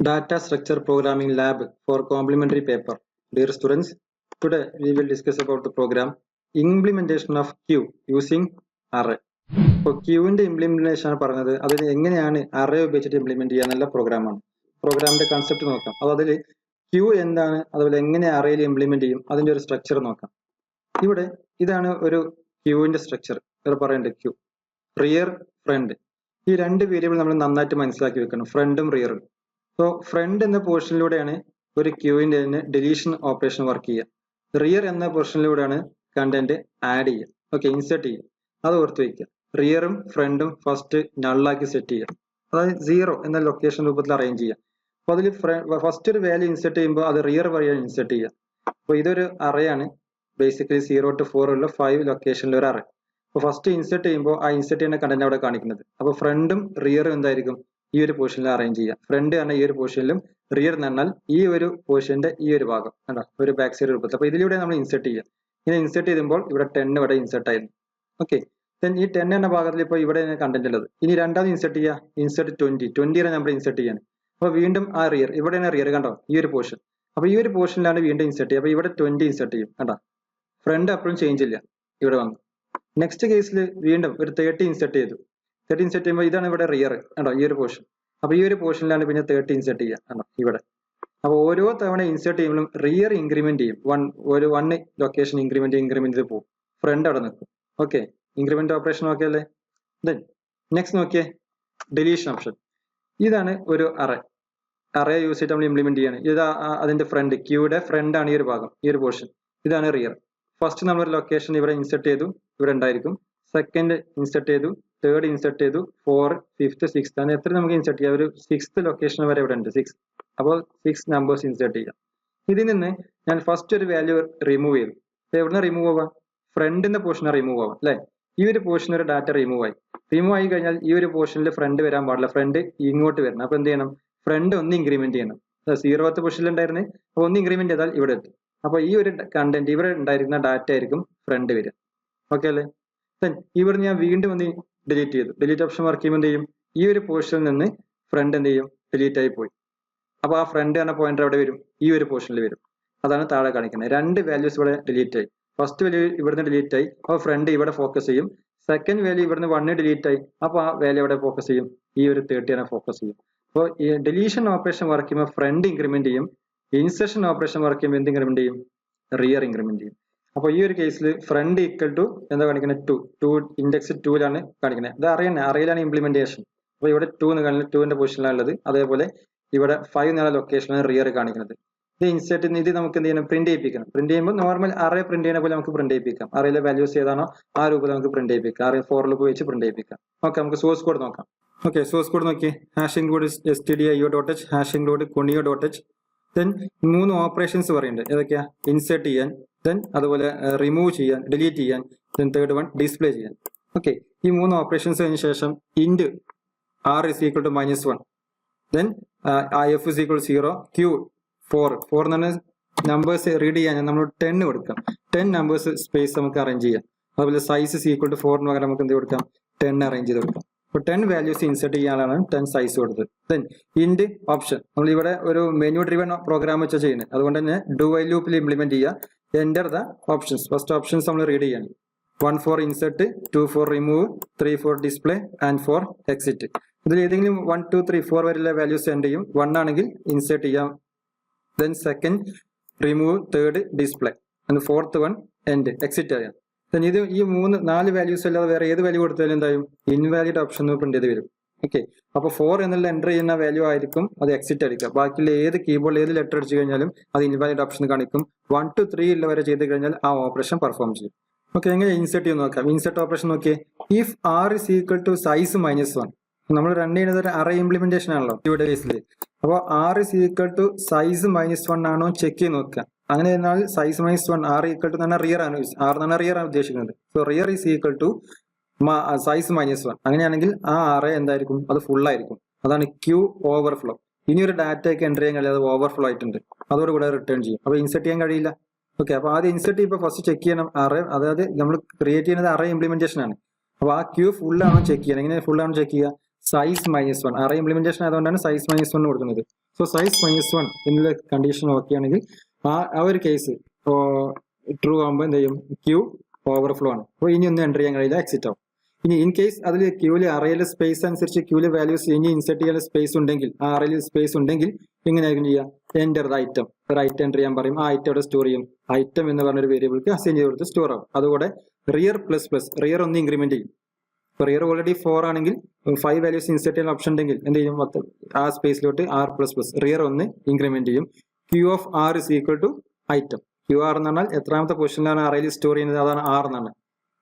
Data Structure Programming Lab for Complementary Paper. Dear students, today we will discuss about the program Implementation of Queue using Array. ഇപ്പോൾ ക്യൂവിന്റെ implementation ആണ് പറഞ്ഞത്. അതിന് എങ്ങനെയാണ് array ഉപയോഗിച്ചിട്ട് implement ചെയ്യാനുള്ള പ്രോഗ്രാമാണ്. പ്രോഗ്രാമിന്റെ കൺസെപ്റ്റ് നോക്കാം. അപ്പോൾ അതിൽ ക്യൂ എന്താണ്, അതുപോലെ എങ്ങനെ അറേയിൽ ഇംപ്ലിമെന്റ് ചെയ്യും, അതിന്റെ ഒരു സ്ട്രക്ചർ നോക്കാം. ഇവിടെ ഇതാണ് ഒരു ക്യൂവിന്റെ സ്ട്രക്ചർ. ഇവിടെ പറയേണ്ടത് ക്യൂ, റിയർ, ഫ്രണ്ട്. ഈ രണ്ട് വേരിയബിൾ നമ്മൾ നന്നായിട്ട് മനസ്സിലാക്കി വെക്കണം, ഫ്രണ്ടും റിയറും. അപ്പോൾ ഫ്രണ്ട് എന്ന പോർഷനിലൂടെയാണ് ഒരു ക്യൂവിന്റെ ഡിലീഷൻ ഓപ്പറേഷൻ വർക്ക് ചെയ്യുക. റിയർ എന്ന പോർഷനിലൂടെയാണ് കണ്ടന്റ് ആഡ് ചെയ്യുക, ഓക്കെ, ഇൻസെർട്ട് ചെയ്യുക. അത് ഓർത്ത് വയ്ക്കുക. റിയറും ഫ്രണ്ടും ഫസ്റ്റ് നള്ളാക്കി സെറ്റ് ചെയ്യുക, അതായത് 0 എന്ന ലൊക്കേഷൻ രൂപത്തിൽ അറേഞ്ച് ചെയ്യുക. അപ്പോൾ അതിൽ ഫസ്റ്റ് ഒരു വാല്യൂ ഇൻസെർട്ട് ചെയ്യുമ്പോൾ അത് റിയർ വഴിയാണ് ഇൻസെർട്ട് ചെയ്യുക. അപ്പോൾ ഇതൊരു അറേയാണ്, ബേസിക്കലി 0 to 4 ഉള്ള 5 ലൊക്കേഷനിൽ ഒരു അറേ. അപ്പോൾ ഫസ്റ്റ് ഇൻസെർട്ട് ചെയ്യുമ്പോൾ ആ ഇൻസെർട്ട് ചെയ്യുന്ന കണ്ടന്റ് അവിടെ കാണിക്കുന്നത്. അപ്പോൾ ഫ്രണ്ടും റിയറും എന്തായിരിക്കും, ഈ ഒരു പോർഷനിൽ അറേഞ്ച് ചെയ്യുക. ഫ്രണ്ട് പറഞ്ഞാൽ ഈ ഒരു പോർഷനിലും, റിയർ എന്ന് പറഞ്ഞാൽ ഈ ഒരു പോർഷന്റെ ഈ ഒരു ഭാഗം കണ്ടോ, ഒരു ബാക്ക് സൈഡ് രൂപത്തിൽ. അപ്പോൾ ഇതിലൂടെ നമ്മൾ ഇൻസെർട്ട് ചെയ്യുക. ഇങ്ങനെ ഇൻസെർട്ട് ചെയ്യുമ്പോൾ ഇവിടെ 10 ഇവിടെ ഇൻസെർട്ട് ആയിരുന്നു, ഓക്കെ. ദെൻ ഈ 10 എന്ന ഭാഗത്തിൽ ഇപ്പോൾ ഇവിടെ കണ്ടന്റ് ഉള്ളത്. ഇനി രണ്ടാമത് ഇൻസെർട്ട് ചെയ്യുക, ഇൻസെർട്ട് 20 നമ്പർ ഇൻസെർട്ട് ചെയ്യാൻ. അപ്പോൾ വീണ്ടും ആ റിയർ, ഇവിടെയാണ് റിയർ കണ്ടോ, ഈ ഒരു പോർഷൻ. അപ്പോൾ ഈ ഒരു പോർഷനിലാണ് വീണ്ടും ഇൻസെർട്ട് ചെയ്യുക. അപ്പോൾ ഇവിടെ 20 ഇൻസെർട്ട് ചെയ്യും കണ്ടോ, ഫ്രണ്ട് അപ്പോഴും ചേഞ്ച് ഇല്ല, ഇവിടെ വന്നു. നെക്സ്റ്റ് കേസിൽ വീണ്ടും ഒരു 30 ഇൻസെർട്ട് ചെയ്തു. 30 ഇൻസെർട്ട് ചെയ്യുമ്പോൾ ഇതാണ് ഇവിടെ റിയർ കണ്ടോ, ഈ ഒരു പോർഷൻ. അപ്പോൾ ഈ ഒരു പോർഷനിലാണ് പിന്നെ 30 ഇൻസെർട്ട് ചെയ്യുക കണ്ടോ, ഇവിടെ. അപ്പോൾ ഓരോ തവണ ഇൻസെർട്ട് ചെയ്യുമ്പോഴും റിയർ ഇൻക്രിമെന്റ് ചെയ്യും. ഒരു 1 ലൊക്കേഷൻ ഇൻക്രിമെന്റ് പോകും, ഫ്രണ്ട് അവിടെ നിൽക്കും, ഓക്കെ. ഇൻക്രിമെന്റ് ഓപ്പറേഷൻ ഓക്കെ അല്ലേ. ദെൻ നെക്സ്റ്റ് നോക്കിയേ, ഡിലീഷൻ ഓപ്ഷൻ. ഇതാണ് ഒരു അറേ യൂസ് ചെയ്തിട്ട് നമ്മൾ ഇംപ്ലിമെന്റ് ചെയ്യാണ്. ഇത് അതിന്റെ ഫ്രണ്ട്, ക്യൂയുടെ ഫ്രണ്ട് ആണ് ഈ ഒരു ഭാഗം, ഈ ഒരു പോർഷൻ. ഇതാണ് റിയർ. ഫസ്റ്റ് നമ്മൾ ഒരു ലൊക്കേഷൻ ഇവിടെ ഇൻസെർട്ട് ചെയ്തു, ഇവിടെ ഉണ്ടായിരിക്കും. സെക്കൻഡ് ഇൻസെർട്ട് ചെയ്തു, തേർഡ് ഇൻസെർട്ട് ചെയ്തു, 4, 5th, 6th ആണ്. എത്ര നമുക്ക് ഇൻസെർട്ട് ചെയ്യാം, ഒരു 6th ലൊക്കേഷൻ വരെ ഇവിടെ ഉണ്ട്, 6. അപ്പോൾ 6 നമ്പേഴ്സ് ഇൻസെർട്ട് ചെയ്യാം. ഇതിൽ നിന്ന് ഞാൻ ഫസ്റ്റ് ഒരു വാല്യൂ റിമൂവ് ചെയ്തു. എവിടുന്ന് റിമൂവ് ആവാം, ഫ്രണ്ടിന്റെ പോർഷനെ റിമൂവ് ആവാം അല്ലെ. ഈ ഒരു പോർഷൻ ഒരു ഡാറ്റ റിമൂവ് ആയി കഴിഞ്ഞാൽ ഈ ഒരു പോർഷനിൽ ഫ്രണ്ട് വരാൻ പാടില്ല, ഫ്രണ്ട് ഇങ്ങോട്ട് വരണം. അപ്പൊ എന്ത് ചെയ്യണം, ഫ്രണ്ട് ഒന്ന് ഇൻക്രിമെന്റ് ചെയ്യണം. 0th പൊസിഷനിൽ ഉണ്ടായിരുന്നു, അപ്പൊ ഒന്ന് ഇൻക്രിമെന്റ് ചെയ്താൽ ഇവിടെ എത്തും. അപ്പൊ ഈ ഒരു കണ്ടന്റ്, ഇവിടെ ഉണ്ടായിരിക്കുന്ന ഡാറ്റ ആയിരിക്കും ഫ്രണ്ട് വരിക, ഓക്കെ അല്ലേ. ഇവിടെ ഞാൻ വീണ്ടും ഒന്ന് ഡിലീറ്റ് ചെയ്തു. ഡിലീറ്റ് ഓപ്ഷൻ വർക്ക് ചെയ്യുമ്പോൾ എന്ത് ചെയ്യും, ഈ ഒരു പോർഷനിൽ നിന്ന് ഫ്രണ്ട് എന്ത് ചെയ്യും, ഡിലീറ്റ് ആയി പോയി. അപ്പൊ ആ ഫ്രണ്ട് എന്ന പോയിന്റർ അവിടെ വരും, ഈ ഒരു പോർഷനിൽ വരും. അതാണ് താഴെ കാണിക്കുന്നത്. രണ്ട് വാല്യൂസ് ഇവിടെ ഡിലീറ്റ് ആയി. ഫസ്റ്റ് വാല്യൂ ഇവിടുന്ന് ഡിലീറ്റ് ആയി, അപ്പോൾ ഫ്രണ്ട് ഇവിടെ ഫോക്കസ് ചെയ്യും. സെക്കൻഡ് വാല്യൂ ഇവിടുന്ന് 1 ഡിലീറ്റ് ആയി, അപ്പോൾ ആ വാല്യൂ ഇവിടെ ഫോക്കസ് ചെയ്യും, ഈ ഒരു 30 ആണ് ഫോക്കസ് ചെയ്യും. അപ്പോൾ ഈ ഡിലീഷൻ ഓപ്പറേഷൻ വർക്ക് ചെയ്യുമ്പോൾ ഫ്രണ്ട് ഇൻക്രിമെന്റ് ചെയ്യും, ഇൻസെർഷൻ ഓപ്പറേഷൻ വർക്ക് ചെയ്യുമ്പോൾ എന്ത് ഇൻക്രിമെന്റ് ചെയ്യും, റിയർ ഇൻക്രിമെന്റ് ചെയ്യും. അപ്പോൾ ഈ ഒരു കേസിൽ ഫ്രണ്ട് ഈക്വൽ ടു എന്താ കാണിക്കുന്നത്, 2 ഇൻഡെക്സ് 2ലാണ് കാണിക്കുന്നത്. ഇത് അറേയിലാണ് ഇംപ്ലിമെന്റേഷൻ. അപ്പോൾ ഇവിടെ 2 എന്ന് കാണിക്കുന്നത് 2ന്റെ പൊസിഷനിലാണ് ഉള്ളത്. അതേപോലെ ഇവിടെ 5 എന്നുള്ള ലൊക്കേഷനാണ് റിയർ കാണിക്കുന്നത്. ഇത് ഇൻസെർട്ട് ഇത് നമുക്ക് എന്ത് ചെയ്യണം, പ്രിന്റ് ചെയ്യിപ്പിക്കണം. പ്രിന്റ് ചെയ്യുമ്പോൾ നോർമൽ അറേ പ്രിന്റ് ചെയ്യുന്ന പോലെ നമുക്ക് പ്രിന്റ് ചെയ്യിപ്പിക്കാം. അറേയിലെ വാല്യൂസ് ഏതാണോ ആ രൂപത്തിൽ നമുക്ക് പ്രിന്റ് ചെയ്യിപ്പിക്കാം. അറേ ഫോർ ലൂപ്പ് വെച്ച് പ്രിന്റ് ചെയ്യിപ്പിക്കാം. ഓക്കെ, നമുക്ക് സോഴ്സ് കോഡ് നോക്കാം. ഓക്കെ, സോഴ്സ് കോഡ് നോക്കി. Hash include stdio.h, hash include conio.h. Then 3 operations പറയുന്നുണ്ട്. ഏതൊക്കെയാ, ഇൻസെർട്ട് ചെയ്യാൻ, ദെൻ അതുപോലെ റിമൂവ് ചെയ്യാൻ, ഡിലീറ്റ് ചെയ്യാൻ, ദെൻ തേർഡ് വൺ ഡിസ്പ്ലേ ചെയ്യാൻ. ഓക്കെ, ഈ 3 ഓപ്പറേഷൻസ് കഴിഞ്ഞ ശേഷം ഇൻഡ് r is equal to -1, then f is equal to 0, q 4 എന്ന് പറഞ്ഞാൽ നമ്പേഴ്സ് റീഡ് ചെയ്യാൻ നമ്മൾ 10 കൊടുക്കാം. 10 നമ്പേഴ്സ് സ്പേസ് നമുക്ക് അറേഞ്ച് ചെയ്യാം. അതുപോലെ സൈസ് is equal to 4 പകരം നമുക്ക് എന്ത് കൊടുക്കാം, 10 അറേഞ്ച് ചെയ്ത് കൊടുക്കാം. അപ്പോൾ 10 വാല്യൂസ് ഇൻസെർട്ട് ചെയ്യാനാണ് 10 സൈസ് കൊടുത്തത്. ദെൻ ഇൻഡ് ഓപ്ഷൻ, നമ്മൾ ഇവിടെ ഒരു മെനു ഡ്രിവൺ പ്രോഗ്രാം വെച്ചാൽ ചെയ്യുന്നത്. അതുകൊണ്ട് തന്നെ ഡു വൈൽ ലൂപ്പിൽ ഇംപ്ലിമെന്റ് ചെയ്യുക. Enter the options. First options നമ്മൾ റീഡ് ചെയ്യണം. 1 for insert, 2 for remove, 3 for display and 4 exit. ഇതിൽ ഏതെങ്കിലും 1, 2, 3, 4 വരെയുള്ള വാല്യൂസ് സെൻഡ് ചെയ്യും. 1 ആണെങ്കിൽ ഇൻസെർട്ട് ചെയ്യാം, then second remove, third display, and fourth one end, exit ചെയ്യാം. ദെൻ ഇത് ഈ 4 വാല്യൂസ് അല്ലാതെ വേറെ ഏത് വാല്യൂ കൊടുത്താലും എന്തായും, ഇൻവാലിഡ് ഓപ്ഷൻ പ്രിന്റ് ചെയ്ത് വരും. ഓക്കെ, അപ്പോൾ 4 എന്നുള്ള എൻ്റർ ചെയ്യുന്ന വാല്യൂ ആയിരിക്കും അത് എക്സിറ്റ് അടിക്കുക. ബാക്കിയുള്ള ഏത് കീബോർഡിൽ ഏത് ലെറ്റർ അടിച്ചു കഴിഞ്ഞാലും അത് ഇൻവാലിഡ് ഓപ്ഷൻ കാണിക്കും. 1 to 3 ഉള്ള വരെ ചെയ്ത് കഴിഞ്ഞാൽ ആ ഓപ്പറേഷൻ പെർഫോം ചെയ്യും. ഓക്കെ, എങ്ങനെ ഇൻസെർട്ട് ചെയ്യുന്ന നോക്കാം. ഇൻസെർട്ട് ഓപ്പറേഷൻ നോക്കിയേ. If r is equal to size -1, നമ്മൾ റൺ ചെയ്യുന്നത് ഒരു അറേ ഇംപ്ലിമെന്റേഷൻ ആണല്ലോ ഇവിടെ കേസിൽ. അപ്പോൾ r is equal to size -1 ആണോ ചെക്ക് ചെയ്ത് നോക്കുക. അങ്ങനെ എന്നാൽ സൈസ് -1, r equal to എന്ന് പറഞ്ഞാൽ റിയർ ആണ്, r എന്ന് പറഞ്ഞാൽ റിയർ ആണ് ഉദ്ദേശിക്കുന്നത്. So rear is equal to size -1. അങ്ങനെയാണെങ്കിൽ ആ അറേ എന്തായിരിക്കും, അത് ഫുൾ ആയിരിക്കും. അതാണ് ക്യൂ ഓവർഫ്ലോ. ഇനി ഒരു ഡാറ്റ ഒക്കെ എൻ്റർ ചെയ്യാൻ കഴിയാതെ ഓവർഫ്ലോ ആയിട്ടുണ്ട്, അതോടുകൂടെ റിട്ടേൺ ചെയ്യും. അപ്പോൾ ഇൻസെർട്ട് ചെയ്യാൻ കഴിയില്ല. ഓക്കെ, അപ്പോൾ ആദ്യം ഇൻസെർട്ട് ചെയ്യുമ്പോൾ ഫസ്റ്റ് ചെക്ക് ചെയ്യണം അറേ, അതായത് നമ്മൾ ക്രിയേറ്റ് ചെയ്യുന്നത് അറേ ഇംപ്ലിമെന്റേഷൻ ആണ്. അപ്പോൾ ആ ക്യൂ ഫുൾ ആണോ ചെക്ക് ചെയ്യണം. എങ്ങനെ ഫുൾ ആണോ ചെക്ക് ചെയ്യുക, സൈസ് -1 അറേ ഇംപ്ലിമെന്റേഷൻ ആയതുകൊണ്ടാണ് സൈസ് -1 കൊടുക്കുന്നത്. സോ സൈസ് -1 എന്നുള്ള കണ്ടീഷൻ ഓക്കെ ആണെങ്കിൽ ആ ഒരു കേസ് ട്രൂ ആകുമ്പോൾ എന്ത് ചെയ്യും, ക്യൂ ഓവർഫ്ലോ ആണ്. അപ്പോൾ ഇനി ഒന്നും എൻ്റർ ചെയ്യാൻ കഴിയില്ല, എക്സിറ്റ് ആവും. ഇനി ഇൻ കേസ് അതിൽ ക്യൂവിൽ അറയിലെ സ്പേസ് അനുസരിച്ച് ക്യൂവിലെ വാല്യൂസ് ഇനി ഇൻസെർട്ട് ചെയ്യാൻ സ്പേസ് ഉണ്ടെങ്കിൽ, ആ അറയിൽ സ്പേസ് ഉണ്ടെങ്കിൽ എങ്ങനെയായിരിക്കും ചെയ്യുക, എൻ്റർ ദ ഐറ്റം, ഒരു ഐറ്റം എൻ്റർ ചെയ്യാൻ പറയും. ആ ഐറ്റം അവിടെ സ്റ്റോർ ചെയ്യും. ഐറ്റം എന്ന് പറഞ്ഞൊരു വേരിയബിൾക്ക് അസൈൻ ചെയ്ത് കൊടുത്ത് സ്റ്റോർ ആവും. അതുകൂടെ റിയർ ++, റിയർ ഒന്ന് ഇൻക്രിമെന്റ് ചെയ്യും. ഇപ്പോൾ റിയർ ഓൾറെഡി 4 ആണെങ്കിൽ 5 വാല്യൂസ് ഇൻസെർട്ട് ചെയ്യാൻ ഓപ്ഷൻ ഉണ്ടെങ്കിൽ എന്ത് ചെയ്യും, ആ സ്പേസിലോട്ട് R++, റിയർ ഒന്ന് ഇൻക്രിമെന്റ് ചെയ്യും. Queue of R is equal to item. Queue R എന്ന് പറഞ്ഞാൽ എത്രാമത്തെ പൊസിഷനിലാണ് അറയിൽ സ്റ്റോർ ചെയ്യുന്നത്, അതാണ് R എന്നാണ്.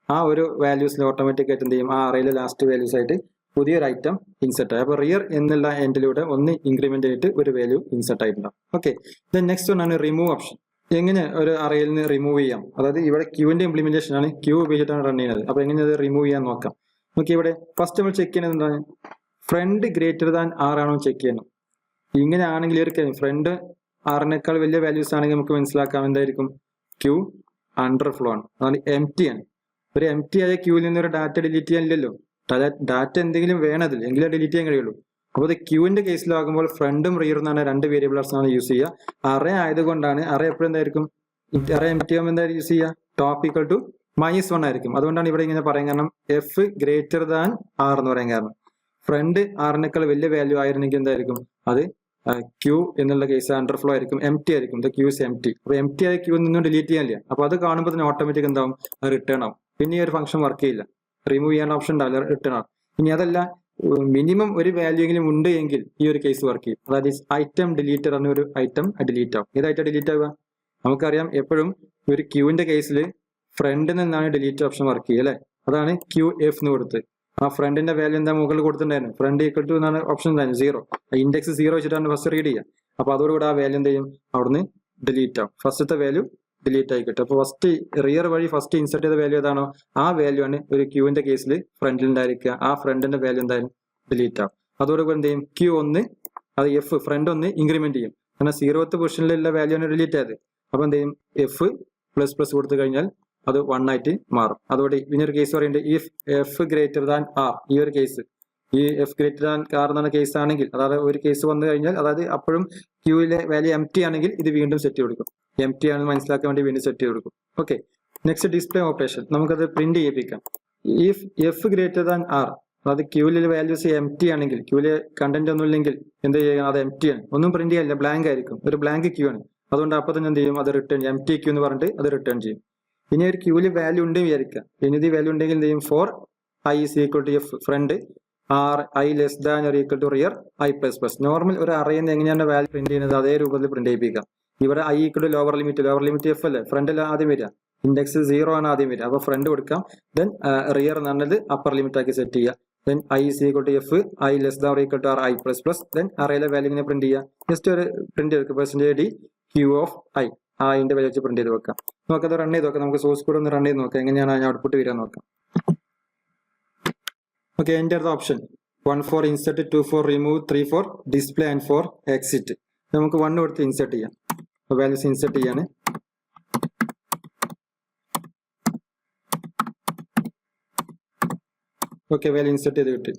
ആ ഒരു വാല്യൂസിൽ ഓട്ടോമാറ്റിക് ആയിട്ട് എന്ത് ചെയ്യും, ആ അറയിലെ ലാസ്റ്റ് വാല്യൂസ് ആയിട്ട് പുതിയൊരു ഐറ്റം ഇൻസെർട്ട് ആയി. അപ്പോൾ റിയർ എന്നുള്ള എൻഡിലൂടെ ഒന്ന് ഇൻക്രിമെന്റ് ആയിട്ട് ഒരു വാല്യൂ ഇൻസെർട്ട് ആയിട്ടുണ്ടാവും. ഓക്കെ, ദെൻ നെക്സ്റ്റ് വൺ ആണ് റിമൂവ് ഓപ്ഷൻ. എങ്ങനെ ഒരു അറയിൽ നിന്ന് റിമൂവ് ചെയ്യാം, അതായത് ഇവിടെ ക്യൂവിന്റെ ഇംപ്ലിമെന്റേഷൻ ആണ്, ക്യൂ ഉപയോഗിച്ചിട്ടാണ് റൺ ചെയ്യുന്നത്. അപ്പോൾ എങ്ങനെ അത് റിമൂവ് ചെയ്യാൻ നോക്കാം. നോക്കി, ഇവിടെ ഫസ്റ്റ് നമ്മൾ ചെക്ക് ചെയ്യുന്നത് എന്താണ്, ഫ്രണ്ട് ഗ്രെയ്റ്റർ ദാൻ R ആണോ ചെക്ക് ചെയ്യണം. ഇങ്ങനെ ആണെങ്കിൽ ഒരു ഫ്രണ്ട് ആറിനേക്കാൾ വലിയ വാല്യൂസ് ആണെങ്കിൽ നമുക്ക് മനസ്സിലാക്കാം എന്തായിരിക്കും, ക്യൂ അണ്ടർഫ്ലോ ആണ്, അതാണ് എംപ്റ്റി ആണ്. ഒരു എംപ്റ്റി ആയ ക്യൂവിൽ നിന്ന് ഒരു ഡാറ്റ ഡിലീറ്റ് ചെയ്യാനില്ലല്ലോ, ഡാറ്റ എന്തെങ്കിലും വേണതിൽ എങ്കിലും ഡിലീറ്റ് ചെയ്യാൻ കഴിയുള്ളൂ. അപ്പോൾ ഇത് ക്യൂവിന്റെ കേസിലാകുമ്പോൾ ഫ്രണ്ടും റിയറും എന്നാണ് രണ്ട് വേരിയബിൾസ് ആണ് യൂസ് ചെയ്യുക. അറേ ആയതുകൊണ്ടാണ് അറേ എപ്പോഴും എന്തായിരിക്കും, അറേ എംപ്റ്റി ആകുമ്പോൾ എന്തായാലും യൂസ് ചെയ്യുക, ടോപ്പ് ഈക്വൽ ടു -1 ആയിരിക്കും. അതുകൊണ്ടാണ് ഇവിടെ ഇങ്ങനെ പറയാൻ കാരണം, F ഗ്രേറ്റർ ദാൻ R എന്ന് പറയാൻ കാരണം. ഫ്രണ്ട് ആറിനേക്കാൾ വലിയ വാല്യൂ ആയിരുന്നെങ്കിൽ എന്തായിരിക്കും, അത് ക്യൂ എന്നുള്ള കേസ് അണ്ടർഫ്ലോ ആയിരിക്കും, എംപ്റ്റി ആയിരിക്കും. Queue is empty. അപ്പോൾ എംപ്റ്റി ആയ ക്യൂ നിന്നും ഡിലീറ്റ് ചെയ്യാനില്ല. അപ്പോൾ അത് കാണുമ്പോൾ തന്നെ ഓട്ടോമാറ്റിക് എന്താവും, അത് റിട്ടേൺ ആവും. പിന്നെ ഈ ഒരു ഫംഗ്ഷൻ വർക്ക് ചെയ്യില്ല, റിമൂവ് ചെയ്യാൻ ഓപ്ഷൻ ഉണ്ടാവില്ല, റിട്ടേൺ ആവും. ഇനി അതല്ല, മിനിമം ഒരു വാല്യൂ എങ്കിലും ഉണ്ട് എങ്കിൽ ഈ ഒരു കേസ് വർക്ക് ചെയ്യും. അതായത് ഐറ്റം ഡിലീറ്റർ എന്ന ഒരു ഐറ്റം ഡിലീറ്റ് ആവും. ഏത് ഐറ്റം ഡിലീറ്റ് ആവുക, നമുക്കറിയാം എപ്പോഴും ഒരു ക്യൂവിന്റെ കേസിൽ ഫ്രണ്ടിൽ നിന്നാണ് ഡിലീറ്റ് ഓപ്ഷൻ വർക്ക് ചെയ്യുക അല്ലെ. അതാണ് QF എന്ന് കൊടുത്ത്, ആ ഫ്രണ്ടിന്റെ വാല്യൂ എന്താ മുകളിൽ കൊടുത്തിട്ടുണ്ടായിരുന്നു, ഫ്രണ്ട് ഈക്വൽ ടു എന്നാണ് ഓപ്ഷൻ ഉണ്ടായിരുന്നു, 0. ഇൻഡെക്സ് 0 വെച്ചിട്ടാണ് ഫസ്റ്റ് റീഡ് ചെയ്യുക. അപ്പൊ അതോടുകൂടി ആ വാല്യൂ എന്ത് ചെയ്യും, അവിടുന്ന് ഡിലീറ്റ് ആവും, ഫസ്റ്റത്തെ വാല്യൂ ഡിലീറ്റ് ആയി കിട്ടും. അപ്പോൾ ഫസ്റ്റ് റിയർ വഴി ഫസ്റ്റ് ഇൻസെർട്ട് ചെയ്ത വാല്യൂ ഏതാണോ ആ വാല്യൂ ആണ് ഒരു ക്യൂവിന്റെ കേസിൽ ഫ്രണ്ടിൽ ഉണ്ടായിരിക്കുക. ആ ഫ്രണ്ടിന്റെ വാല്യൂ എന്തായാലും ഡിലീറ്റ് ആവും. അതോടുകൂടി എന്ത് ചെയ്യും, Q1 അത് F ഫ്രണ്ട് ഒന്ന് ഇൻക്രിമെന്റ് ചെയ്യും. കാരണം 0th പൊസിഷനിലുള്ള വാല്യൂ ആണ് ഡിലീറ്റ് ആയത്. അപ്പൊ എന്ത് ചെയ്യും, F++ കൊടുത്തു കഴിഞ്ഞാൽ അത് 1 ആയിട്ട് മാറും. അതോടെ ഇനിയൊരു കേസ് പറയുന്നുണ്ട്, if F greater than R. ഈ ഒരു കേസ്, ഈ F ഗ്രേറ്റർ ദാൻ R എന്ന കേസ് ആണെങ്കിൽ, അതായത് ഒരു കേസ് വന്നു കഴിഞ്ഞാൽ, അതായത് അപ്പോഴും ക്യൂവിലെ വാല്യൂ എംപ്റ്റി ആണെങ്കിൽ ഇത് വീണ്ടും സെറ്റ് കൊടുക്കും. എംപ്റ്റി ആണെന്ന് മനസ്സിലാക്കാൻ വേണ്ടി വീണ്ടും സെറ്റ് കൊടുക്കും. ഓക്കെ, നെക്സ്റ്റ് ഡിസ്പ്ലേ ഓപ്പറേഷൻ, നമുക്കത് പ്രിന്റ് ചെയ്യിപ്പിക്കാം. If F greater than R, അതായത് ക്യൂവിലെ വാല്യൂസ് എംപ്റ്റി ആണെങ്കിൽ, ക്യൂവിലെ കണ്ടന്റ് ഒന്നും ഇല്ലെങ്കിൽ എന്ത് ചെയ്യണം, അത് എംപ്റ്റി ആണ്, ഒന്നും പ്രിന്റ് ചെയ്യാനില്ല, ബ്ലാങ്ക് ആയിരിക്കും, ഒരു ബ്ലാങ്ക് ക്യൂ ആണ്. അതുകൊണ്ട് അപ്പോൾ തന്നെ എന്ത് ചെയ്യും, അത് റിട്ടേൺ ചെയ്യും, എംപ്റ്റി ക്യൂ എന്ന് പറഞ്ഞിട്ട് അത് റിട്ടേൺ ചെയ്യും. ഇനി ഒരു ക്യൂവിൽ വാല്യൂ ഉണ്ട് വിചാരിക്കുക, ഇനി ഇത് വാല്യൂ ഉണ്ടെങ്കിൽ എന്ത് ചെയ്യും, for I is equal to F front R I less than or equal to rear I++. Normal ഒരു അറയിൽ നിന്ന് എങ്ങനെയാണ് വാല്യൂ പ്രിന്റ് ചെയ്യുന്നത് അതേ രൂപത്തിൽ പ്രിന്റ് ചെയ്യിപ്പിക്കാം. ഇവിടെ I equal to lower limit F അല്ലേ, ഫ്രണ്ടിൽ ആദ്യം വരിക, ഇൻഡെക്സ് 0 ആണ് ആദ്യം വരിക. അപ്പോൾ ഫ്രണ്ട് കൊടുക്കാം, ദെൻ റിയർ എന്ന് പറഞ്ഞത് അപ്പർ ലിമിറ്റ് ആക്കി സെറ്റ് ചെയ്യുക. Then I is equal to F I less than or equal to R I++. Then അറയിലെ വാല്യൂ ഇങ്ങനെ പ്രിന്റ് ചെയ്യുക. ജസ്റ്റ് ഒരു പ്രിന്റ് ചെയ്ത് %D Q of I അതിന്റെ വാല്യൂ വെച്ച് പ്രിന്റ് ചെയ്ത് വെക്കാം. നമുക്കത് റൺ ചെയ്ത് നോക്കാം, നമുക്ക് സോഴ്സ് കോഡ് ഒന്ന് റൺ ചെയ്ത് നോക്കാം, എങ്ങനെയാണ് അതിന് ഔട്ട്പുട്ട് വരാൻ നോക്കാം. Okay, enter the option 1 for insert, 2 for remove, 3 for display and 4 exit. നമുക്ക് 1 കൊടുത്ത് ഇൻസെർട്ട് ചെയ്യാം, വാല്യൂസ് ഇൻസെർട്ട് ചെയ്യാണ്. ഓക്കെ, വാല്യൂ ഇൻസെർട്ട് ചെയ്ത് കിട്ടി.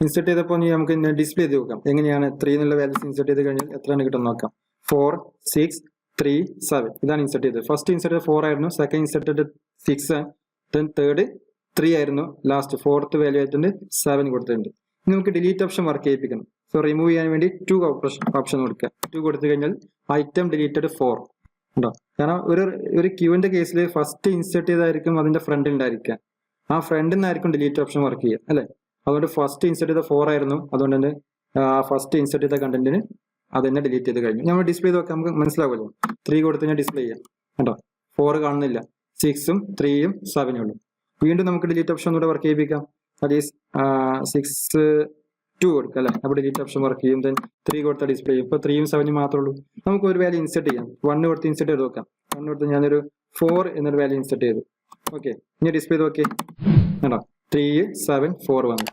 ഇൻസെർട്ട് ചെയ്തപ്പോൾ നമുക്ക് ഡിസ്പ്ലേ ചെയ്ത് നോക്കാം, എങ്ങനെയാണ് 3 എന്നുള്ള വാല്യൂസ് ഇൻസെർട്ട് ചെയ്ത് കഴിഞ്ഞാൽ എത്രയാണ് കിട്ടുന്നത് നോക്കാം. 4, 6, 3, 7 ഇതാണ് ഇൻസെർട്ട് ചെയ്തത്. ഫസ്റ്റ് ഇൻസെർട്ട് 4 ആയിരുന്നു, സെക്കൻഡ് ഇൻസെർട്ട് 6, ദെൻ തേർഡ് 3 ആയിരുന്നു, ലാസ്റ്റ് ഫോർത്ത് വാല്യൂ ആയിട്ടുണ്ട് 7 കൊടുത്തിട്ടുണ്ട്. ഇനി നമുക്ക് ഡിലീറ്റ് ഓപ്ഷൻ വർക്ക് ചെയ്യിപ്പിക്കണം. സോ റിമൂവ് ചെയ്യാൻ വേണ്ടി 2 ഓപ്ഷൻ കൊടുക്കുക. 2 കൊടുത്തു കഴിഞ്ഞാൽ ഐറ്റം ഡിലീറ്റഡ് 4 ഉണ്ടോ. കാരണം ഒരു ക്യൂവിന്റെ കേസിൽ ഫസ്റ്റ് ഇൻസെർട്ട് ചെയ്തായിരിക്കും അതിന്റെ ഫ്രണ്ടിൽ ഉണ്ടായിരിക്കുക, ആ ഫ്രണ്ടിൽ നിന്നായിരിക്കും ഡിലീറ്റ് ഓപ്ഷൻ വർക്ക് ചെയ്യുക അല്ലെ. അതുകൊണ്ട് ഫസ്റ്റ് ഇൻസെർട്ട് ചെയ്ത 4 ആയിരുന്നു, അതുകൊണ്ട് തന്നെ ഫസ്റ്റ് ഇൻസെർട്ട് ചെയ്ത കണ്ടന്റിന് അത് തന്നെ ഡിലീറ്റ് ചെയ്ത് കഴിഞ്ഞു. നമ്മൾ ഡിസ്പ്ലേ ചെയ്ത് നോക്കാം, നമുക്ക് മനസ്സിലാവുമല്ലോ. 3 കൊടുത്ത് ഞാൻ ഡിസ്പ്ലേ ചെയ്യാം കേട്ടോ, 4 കാണുന്നില്ല, 6ഉം 3ഉം 7ഉം ഉള്ളൂ. വീണ്ടും നമുക്ക് ഡിലീറ്റ് ഓപ്ഷൻ കൂടെ വർക്ക് ചെയ്യിപ്പിക്കാം. അത് ഈസ് 6, 2 കൊടുക്കുക അല്ലെ, അപ്പോൾ ഡിലീറ്റ് ഓപ്ഷൻ വർക്ക് ചെയ്യും. ദെൻ 3 കൊടുത്ത ഡിസ്പ്ലേ ചെയ്യും. ഇപ്പോൾ 3ഉം 7ഉം മാത്രമേ ഉള്ളൂ. നമുക്ക് ഒരു വാല്യൂ ഇൻസെർട്ട് ചെയ്യാം. 1 കൊടുത്ത് ഇൻസെർട്ട് ചെയ്ത് നോക്കാം. 1 കൊടുത്ത് ഞാനൊരു 4 എന്നൊരു വാല്യൂ ഇൻസെർട്ട് ചെയ്തു. ഓക്കെ, ഇനി ഡിസ്പ്ലേ ചെയ്ത് നോക്കി കേട്ടോ, 3, 7, 4 വന്നു.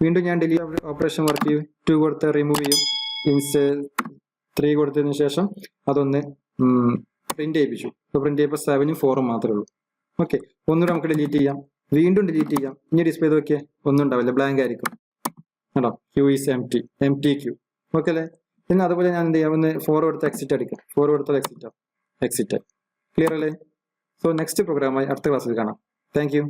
വീണ്ടും ഞാൻ ഡിലീറ്റ് ഓപ്പറേഷൻ വർക്ക് ചെയ്യും. 2 കൊടുത്ത് റിമൂവ് ചെയ്യും. 3 കൊടുത്തതിന് ശേഷം അതൊന്ന് പ്രിന്റ് ചെയ്യിപ്പിച്ചു. ഇപ്പോൾ പ്രിന്റ് ചെയ്യുമ്പോൾ 7ഉം 4ഉം മാത്രമേ ഉള്ളൂ. ഓക്കെ, ഒന്നുകൂടെ നമുക്ക് ഡിലീറ്റ് ചെയ്യാം, വീണ്ടും ഡിലീറ്റ് ചെയ്യാം. ഇനി ഡിസ്പ്ലേ ചെയ്ത് നോക്കിയാൽ ഒന്നും ഉണ്ടാവില്ല, ബ്ലാങ്ക് ആയിരിക്കും. കേട്ടോ, queue is empty queue. Okay അല്ലേ? പിന്നെ അതുപോലെ ഞാൻ എന്ത് ചെയ്യാം, ഒന്ന് ഫോർ കൊടുത്ത് എക്സിറ്റ് അടിക്കാം. ഫോർ കൊടുത്താൽ എക്സിറ്റ്. ക്ലിയർ അല്ലേ? സോ നെക്സ്റ്റ് പ്രോഗ്രാമായി അടുത്ത ക്ലാസ്സിൽ കാണാം. Thank you.